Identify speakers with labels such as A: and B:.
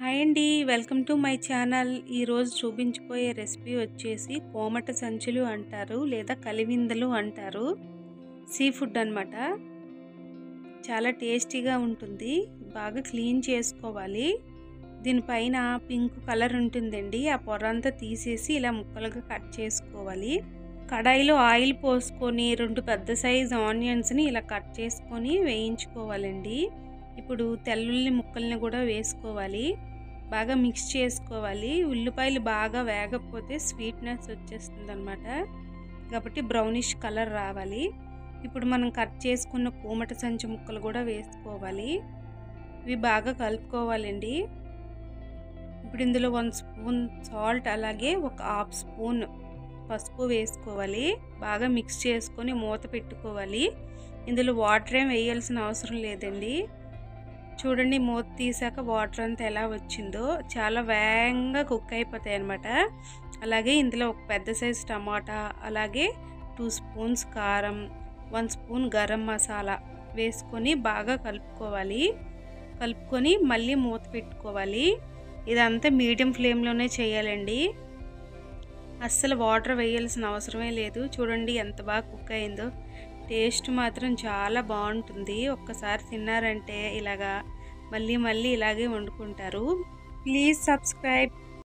A: Hi అండి, welcome to my channel. ఈరోజు చూపించబోయే రెసిపీ వచ్చేసి కోమట సంచులు అంటారు లేదా కలివిందలు అంటారు. సీ ఫుడ్ అన్నమాట. చాలా టేస్టీగా ఉంటుంది. బాగా క్లీన్ చేసుకోవాలి. దీనిపైన పింక్ కలర్ ఉంటుందండి. ఆ పొర అంతా తీసేసి ఇలా ముక్కలుగా కట్ చేసుకోవాలి. కడాయిలో ఆయిల్ పోసుకొని 2 పెద్ద సైజ్ ఆనియన్స్ని ఇలా కట్ చేసుకొని వేయించుకోవాలండి. ఇప్పుడు తెల్లుల్లి ముక్కల్ని కూడా వేసుకోవాలి. బాగా మిక్స్ చేసుకోవాలి. ఉల్లిపాయలు బాగా వేగకపోతే స్వీట్నెస్ వచ్చేస్తుంది అనమాట. కాబట్టి బ్రౌనిష్ కలర్ రావాలి. ఇప్పుడు మనం కట్ చేసుకున్న కోమట సంచి ముక్కలు కూడా వేసుకోవాలి. ఇవి బాగా కలుపుకోవాలండి. ఇప్పుడు ఇందులో 1 స్పూన్ సాల్ట్ అలాగే ఒక హాఫ్ స్పూన్ పసుపు వేసుకోవాలి. బాగా మిక్స్ చేసుకొని మూత పెట్టుకోవాలి. ఇందులో వాటర్ ఏం వేయాల్సిన అవసరం లేదండి. చూడండి, మూత తీసాక వాటర్ అంతా ఎలా వచ్చిందో. చాలా వేగంగా కుక్ అయిపోతాయి అన్నమాట. అలాగే ఇందులో ఒక పెద్ద సైజు టమాటా, అలాగే 2 స్పూన్స్ కారం, 1 స్పూన్ గరం మసాలా వేసుకొని బాగా కలుపుకోవాలి. కలుపుకొని మళ్ళీ మూత పెట్టుకోవాలి. ఇదంతా మీడియం ఫ్లేమ్లోనే చేయాలండి. అస్సలు వాటర్ వేయాల్సిన అవసరమే లేదు. చూడండి ఎంత బాగా కుక్ అయిందో. టేస్ట్ మాత్రం చాలా బాగుంటుంది. ఒక్కసారి తిన్నారంటే ఇలాగా మళ్ళీ ఇలాగే వండుకుంటారు. Please subscribe.